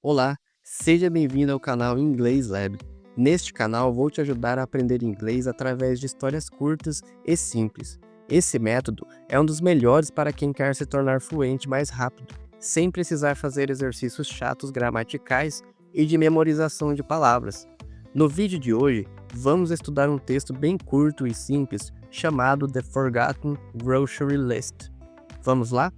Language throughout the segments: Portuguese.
Olá, seja bem-vindo ao canal Inglês Lab. Neste canal vou te ajudar a aprender inglês através de histórias curtas e simples. Esse método é um dos melhores para quem quer se tornar fluente mais rápido, sem precisar fazer exercícios chatos gramaticais e de memorização de palavras. No vídeo de hoje, vamos estudar um texto bem curto e simples chamado The Forgotten Grocery List. Vamos lá?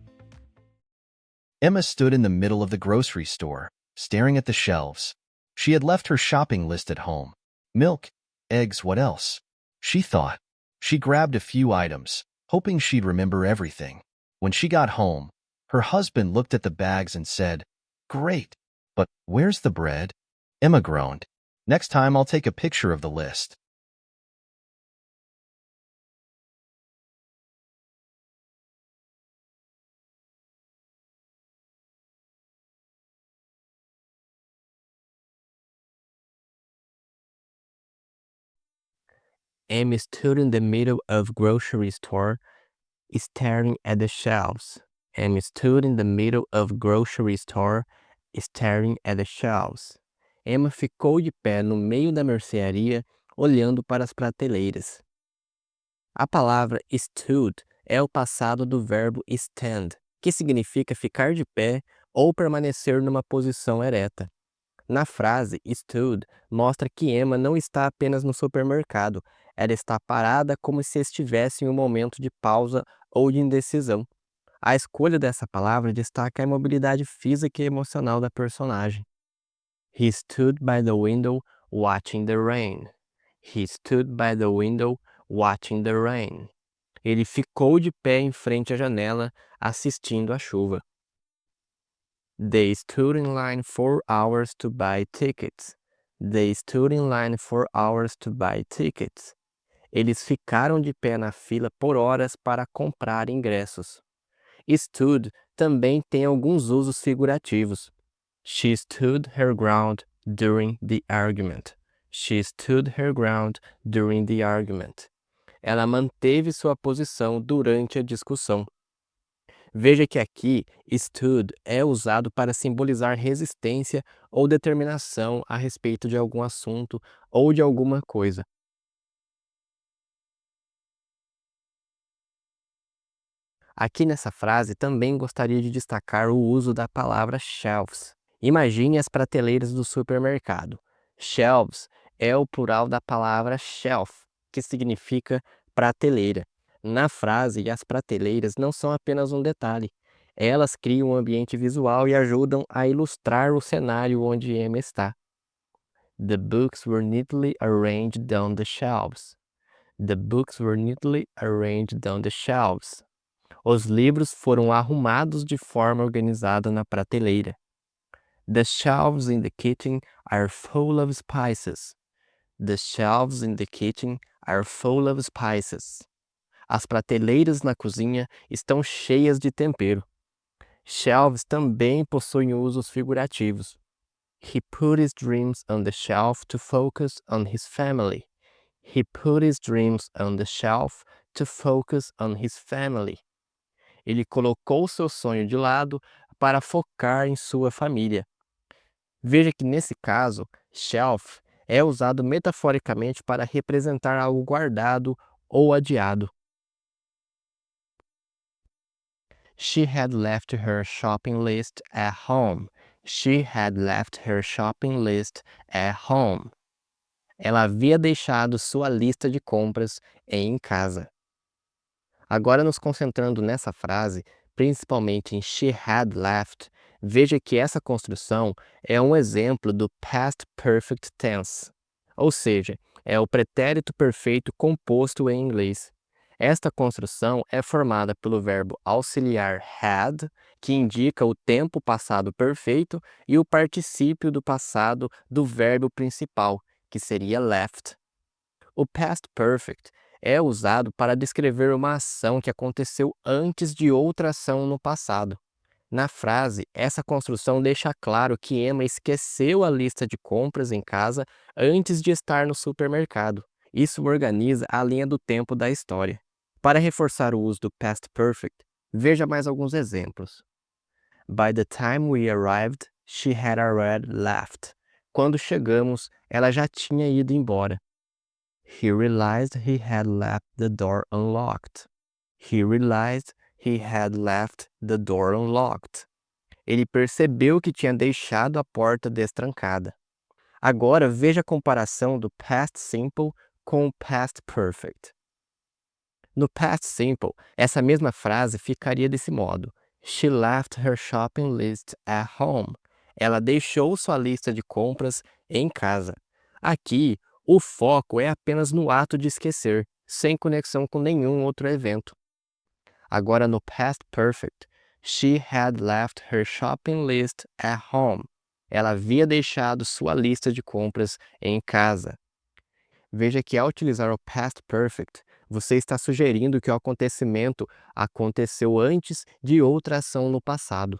Emma stood in the middle of the grocery store, staring at the shelves. She had left her shopping list at home. Milk, eggs, what else? She thought. She grabbed a few items, hoping she'd remember everything. When she got home, her husband looked at the bags and said, "Great, but where's the bread?" Emma groaned. "Next time I'll take a picture of the list." Amy stood in the middle of grocery store, staring at the shelves. Amy stood in the middle of grocery store, staring at the shelves. Emma ficou de pé no meio da mercearia, olhando para as prateleiras. A palavra stood é o passado do verbo stand, que significa ficar de pé ou permanecer numa posição ereta. Na frase stood, mostra que Emma não está apenas no supermercado, ela está parada como se estivesse em um momento de pausa ou de indecisão. A escolha dessa palavra destaca a imobilidade física e emocional da personagem. He stood by the window watching the rain. He stood by the window watching the rain. Ele ficou de pé em frente à janela, assistindo à chuva. They stood in line for hours to buy tickets. They stood in line for hours to buy tickets. Eles ficaram de pé na fila por horas para comprar ingressos. Stood também tem alguns usos figurativos. She stood her ground during the argument. She stood her ground during the argument. Ela manteve sua posição durante a discussão. Veja que aqui stood é usado para simbolizar resistência ou determinação a respeito de algum assunto ou de alguma coisa. Aqui nessa frase também gostaria de destacar o uso da palavra shelves. Imagine as prateleiras do supermercado. Shelves é o plural da palavra shelf, que significa prateleira. Na frase, as prateleiras não são apenas um detalhe. Elas criam um ambiente visual e ajudam a ilustrar o cenário onde Emma está. The books were neatly arranged on the shelves. The books were neatly arranged on the shelves. Os livros foram arrumados de forma organizada na prateleira. The shelves in the kitchen are full of spices. The shelves in the kitchen are full of spices. As prateleiras na cozinha estão cheias de tempero. Shelves também possuem usos figurativos. He put his dreams on the shelf to focus on his family. He put his dreams on the shelf to focus on his family. Ele colocou seu sonho de lado para focar em sua família. Veja que nesse caso, shelf é usado metaforicamente para representar algo guardado ou adiado. She had left her shopping list at home. She had left her shopping list at home. Ela havia deixado sua lista de compras em casa. Agora, nos concentrando nessa frase, principalmente em she had left, veja que essa construção é um exemplo do past perfect tense, ou seja, é o pretérito perfeito composto em inglês. Esta construção é formada pelo verbo auxiliar had, que indica o tempo passado perfeito, e o particípio do passado do verbo principal, que seria left. O past perfect é usado para descrever uma ação que aconteceu antes de outra ação no passado. Na frase, essa construção deixa claro que Emma esqueceu a lista de compras em casa antes de estar no supermercado. Isso organiza a linha do tempo da história. Para reforçar o uso do past perfect, veja mais alguns exemplos. By the time we arrived, She had already left. Quando chegamos, ela já tinha ido embora. He realized he had left the door unlocked. He realized he had left the door unlocked. Ele percebeu que tinha deixado a porta destrancada. Agora veja a comparação do past simple com o past perfect. No past simple, essa mesma frase ficaria desse modo: She left her shopping list at home. Ela deixou sua lista de compras em casa. Aqui, o foco é apenas no ato de esquecer, sem conexão com nenhum outro evento. Agora no past perfect, she had left her shopping list at home. Ela havia deixado sua lista de compras em casa. Veja que ao utilizar o past perfect, você está sugerindo que o acontecimento aconteceu antes de outra ação no passado.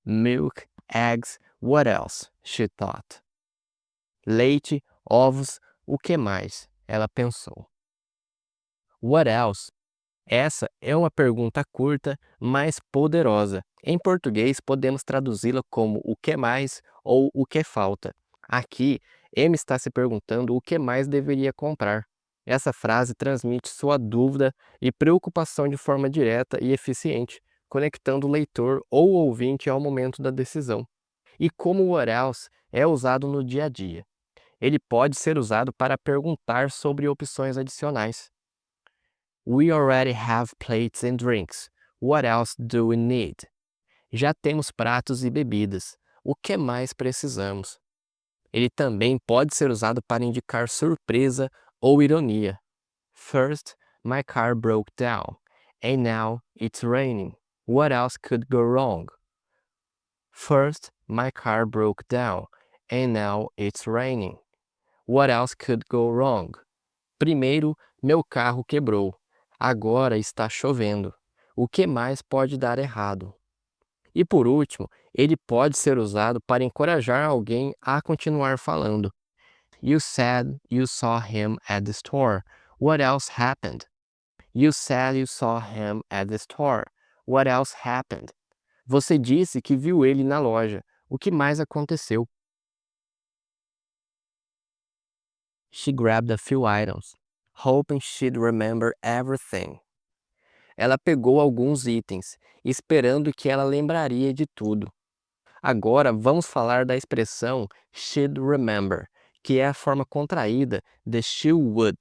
Milk, eggs, what else? She thought. Leite, ovos, o que mais? Ela pensou. What else? Essa é uma pergunta curta, mas poderosa. Em português, podemos traduzi-la como o que mais ou o que falta. Aqui, M está se perguntando o que mais deveria comprar. Essa frase transmite sua dúvida e preocupação de forma direta e eficiente, conectando o leitor ou ouvinte ao momento da decisão. E como o what else é usado no dia a dia? Ele pode ser usado para perguntar sobre opções adicionais. We already have plates and drinks. What else do we need? Já temos pratos e bebidas. O que mais precisamos? Ele também pode ser usado para indicar surpresa ou ironia. First, my car broke down, and now it's raining. What else could go wrong? First, my car broke down, and now it's raining. What else could go wrong? Primeiro, meu carro quebrou. Agora está chovendo. O que mais pode dar errado? E por último, ele pode ser usado para encorajar alguém a continuar falando. You said you saw him at the store. What else happened? You said you saw him at the store. What else happened? Você disse que viu ele na loja. O que mais aconteceu? She grabbed a few items, hoping she'd remember everything. Ela pegou alguns itens, esperando que ela lembraria de tudo. Agora vamos falar da expressão should remember, que é a forma contraída de she would.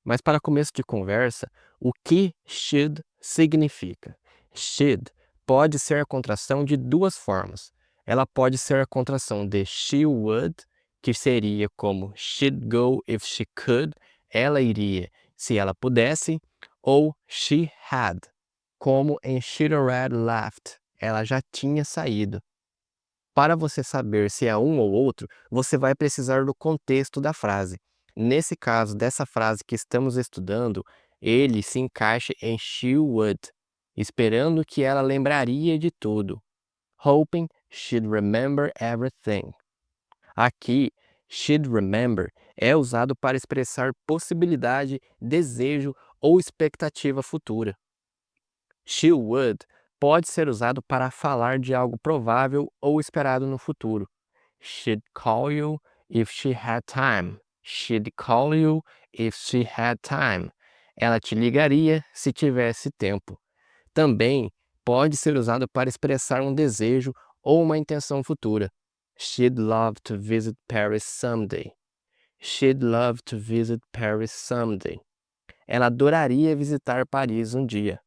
Mas para começo de conversa, o que should significa? Should pode ser a contração de duas formas. Ela pode ser a contração de she would, que seria como she'd go if she could, ela iria se ela pudesse, ou she had, como em she'd already left, ela já tinha saído. Para você saber se é um ou outro, você vai precisar do contexto da frase. Nesse caso dessa frase que estamos estudando, ele se encaixa em she would, esperando que ela lembraria de tudo. Hoping she'd remember everything. Aqui, should remember é usado para expressar possibilidade, desejo ou expectativa futura. She would pode ser usado para falar de algo provável ou esperado no futuro. She'd call you if she had time. She'd call you if she had time. Ela te ligaria se tivesse tempo. Também pode ser usado para expressar um desejo ou uma intenção futura. She'd love to visit Paris someday. She'd love to visit Paris someday. Ela adoraria visitar Paris um dia.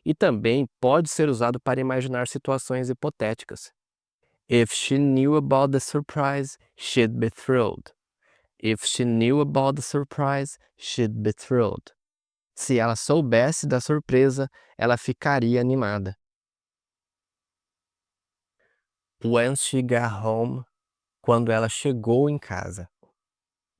E também pode ser usado para imaginar situações hipotéticas. If she knew about the surprise, she'd be thrilled. If she knew about the surprise, she'd be thrilled. Se ela soubesse da surpresa, ela ficaria animada. When she got home, quando ela chegou em casa.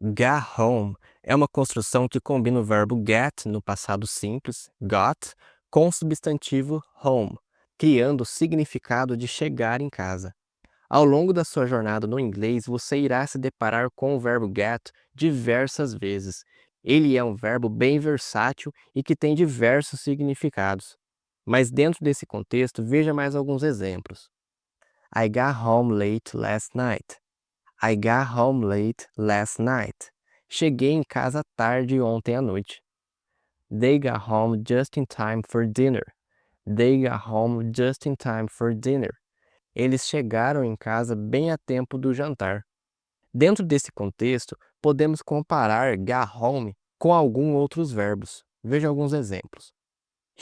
Got home é uma construção que combina o verbo get no passado simples, got, com o substantivo home, criando o significado de chegar em casa. Ao longo da sua jornada no inglês, você irá se deparar com o verbo get diversas vezes. Ele é um verbo bem versátil e que tem diversos significados. Mas dentro desse contexto, veja mais alguns exemplos. I got home late last night. I got home late last night. Cheguei em casa tarde ontem à noite. They got home just in time for dinner. They got home just in time for dinner. Eles chegaram em casa bem a tempo do jantar. Dentro desse contexto, podemos comparar got home com alguns outros verbos. Veja alguns exemplos.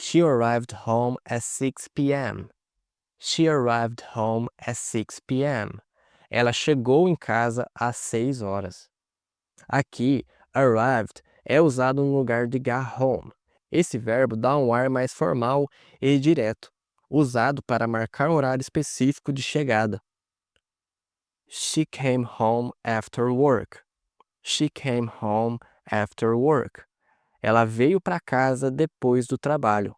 She arrived home at 6 p.m. She arrived home at 6 p.m. Ela chegou em casa às 6 horas. Aqui, arrived é usado no lugar de got home. Esse verbo dá um ar mais formal e direto, usado para marcar horário específico de chegada. She came home after work. She came home after work. Ela veio para casa depois do trabalho.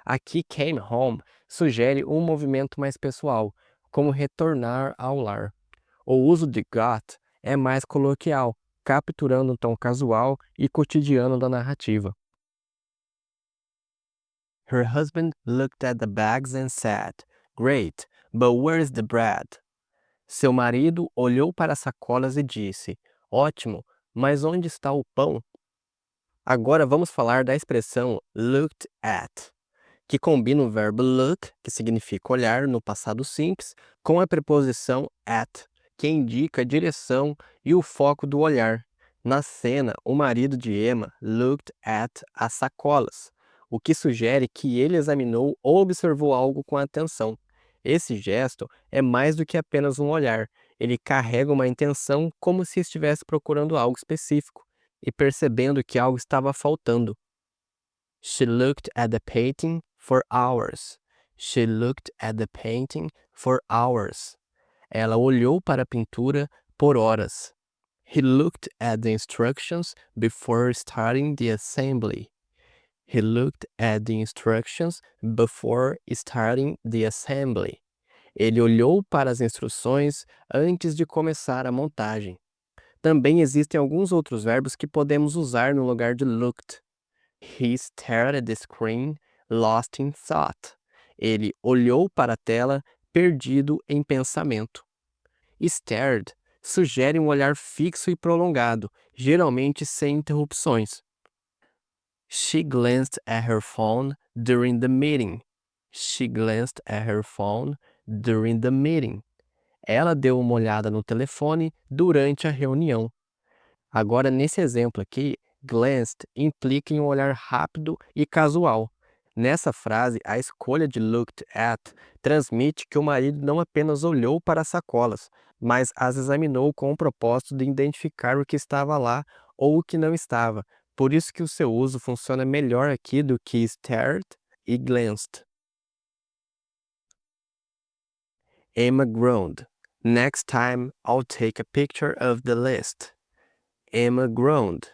Aqui, came home sugere um movimento mais pessoal, como retornar ao lar. O uso de got é mais coloquial, capturando o tom casual e cotidiano da narrativa. Her husband looked at the bags and said, "Great, but where's the bread?" Seu marido olhou para as sacolas e disse, "Ótimo, mas onde está o pão?" Agora vamos falar da expressão looked at, que combina o verbo look, que significa olhar no passado simples, com a preposição at, que indica a direção e o foco do olhar. Na cena, o marido de Emma looked at as sacolas, o que sugere que ele examinou ou observou algo com atenção. Esse gesto é mais do que apenas um olhar, ele carrega uma intenção como se estivesse procurando algo específico e percebendo que algo estava faltando. She looked at the painting for hours. She looked at the painting for hours. Ela olhou para a pintura por horas. He looked at the instructions before starting the assembly. He looked at the instructions before starting the assembly. Ele olhou para as instruções antes de começar a montagem. Também existem alguns outros verbos que podemos usar no lugar de looked. He stared at the screen, lost in thought. Ele olhou para a tela, perdido em pensamento. Stared sugere um olhar fixo e prolongado, geralmente sem interrupções. She glanced at her phone during the meeting. She glanced at her phone during the meeting. Ela deu uma olhada no telefone durante a reunião. Agora, nesse exemplo aqui, glanced implica em um olhar rápido e casual. Nessa frase, a escolha de looked at transmite que o marido não apenas olhou para as sacolas, mas as examinou com o propósito de identificar o que estava lá ou o que não estava. Por isso que o seu uso funciona melhor aqui do que stared e glanced. Emma groaned. Next time, I'll take a picture of the list. Emma groaned.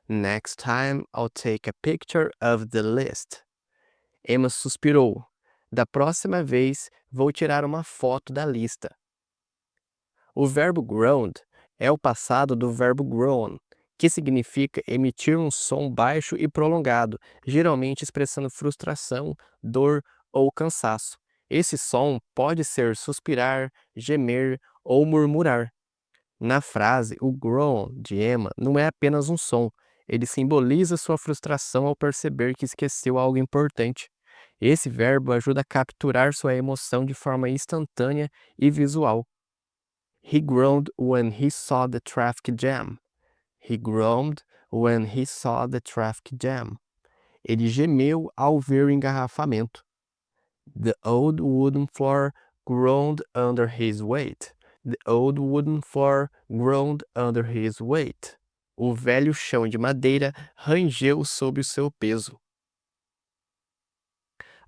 Next time, I'll take a picture of the list. Emma suspirou. Da próxima vez, vou tirar uma foto da lista. O verbo groaned é o passado do verbo groan, que significa emitir um som baixo e prolongado, geralmente expressando frustração, dor ou cansaço. Esse som pode ser suspirar, gemer ou murmurar. Na frase, o groan de Emma não é apenas um som, ele simboliza sua frustração ao perceber que esqueceu algo importante. Esse verbo ajuda a capturar sua emoção de forma instantânea e visual. He groaned when he saw the traffic jam. He groaned when he saw the traffic jam. Ele gemeu ao ver o engarrafamento. The old wooden floor groaned under his weight. The old wooden floor groaned under his weight. O velho chão de madeira rangeu sob o seu peso.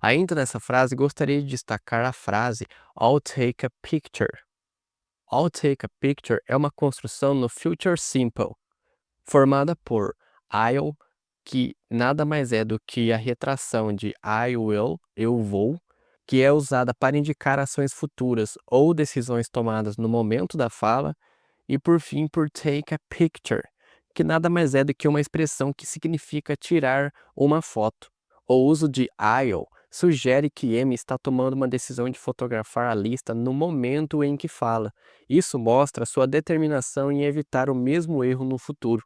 Ainda nessa frase, gostaria de destacar a frase I'll take a picture. I'll take a picture é uma construção no future simple, formada por I'll, que nada mais é do que a retração de I will, eu vou, que é usada para indicar ações futuras ou decisões tomadas no momento da fala, e por fim por take a picture, que nada mais é do que uma expressão que significa tirar uma foto. O uso de I'll sugere que Emma está tomando uma decisão de fotografar a lista no momento em que fala. Isso mostra sua determinação em evitar o mesmo erro no futuro.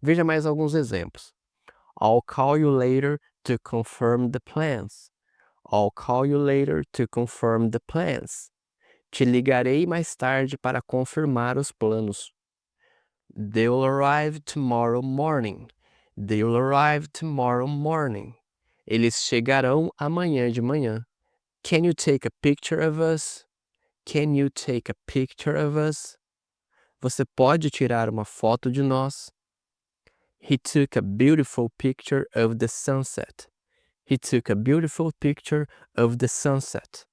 Veja mais alguns exemplos. I'll call you later to confirm the plans. I'll call you later to confirm the plans. Te ligarei mais tarde para confirmar os planos. They'll arrive tomorrow morning. They'll arrive tomorrow morning. Eles chegarão amanhã de manhã. Can you take a picture of us? Can you take a picture of us? Você pode tirar uma foto de nós? He took a beautiful picture of the sunset. He took a beautiful picture of the sunset.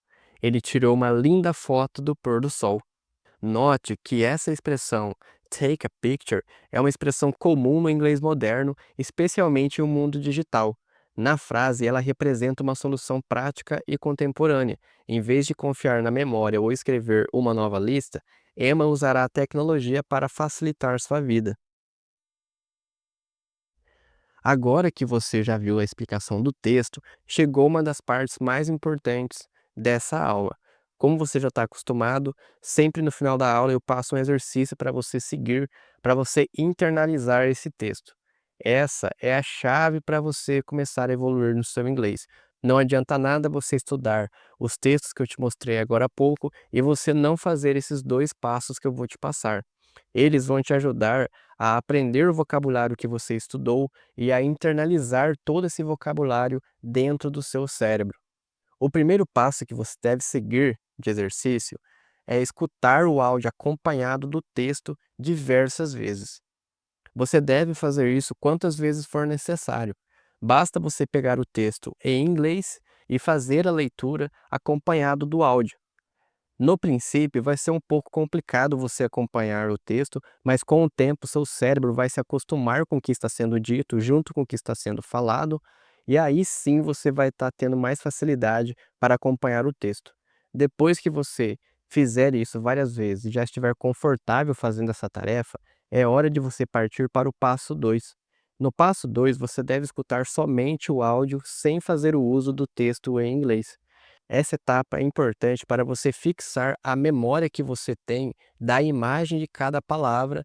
Ele tirou uma linda foto do pôr do sol. Note que essa expressão take a picture é uma expressão comum no inglês moderno, especialmente no mundo digital. Na frase, ela representa uma solução prática e contemporânea. Em vez de confiar na memória ou escrever uma nova lista, Emma usará a tecnologia para facilitar sua vida. Agora que você já viu a explicação do texto, chegou uma das partes mais importantes dessa aula. Como você já está acostumado, sempre no final da aula eu passo um exercício para você seguir, para você internalizar esse texto. Essa é a chave para você começar a evoluir no seu inglês. Não adianta nada você estudar os textos que eu te mostrei agora há pouco e você não fazer esses dois passos que eu vou te passar. Eles vão te ajudar a aprender o vocabulário que você estudou e a internalizar todo esse vocabulário dentro do seu cérebro. O primeiro passo que você deve seguir de exercício é escutar o áudio acompanhado do texto diversas vezes. Você deve fazer isso quantas vezes for necessário. Basta você pegar o texto em inglês e fazer a leitura acompanhado do áudio. No princípio, vai ser um pouco complicado você acompanhar o texto, mas com o tempo seu cérebro vai se acostumar com o que está sendo dito, junto com o que está sendo falado, e aí sim você vai estar tendo mais facilidade para acompanhar o texto. Depois que você fizer isso várias vezes e já estiver confortável fazendo essa tarefa, é hora de você partir para o passo 2. No passo 2, você deve escutar somente o áudio sem fazer o uso do texto em inglês. Essa etapa é importante para você fixar a memória que você tem da imagem de cada palavra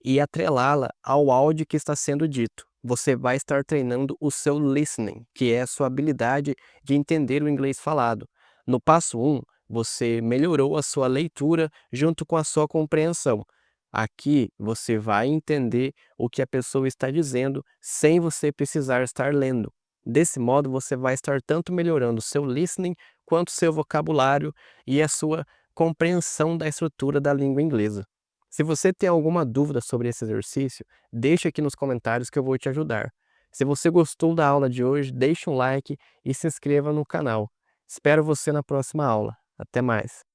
e atrelá-la ao áudio que está sendo dito. Você vai estar treinando o seu listening, que é a sua habilidade de entender o inglês falado. No passo 1, você melhorou a sua leitura junto com a sua compreensão. Aqui você vai entender o que a pessoa está dizendo sem você precisar estar lendo. Desse modo, você vai estar tanto melhorando o seu listening quanto seu vocabulário e a sua compreensão da estrutura da língua inglesa. Se você tem alguma dúvida sobre esse exercício, deixe aqui nos comentários que eu vou te ajudar. Se você gostou da aula de hoje, deixe um like e se inscreva no canal. Espero você na próxima aula. Até mais!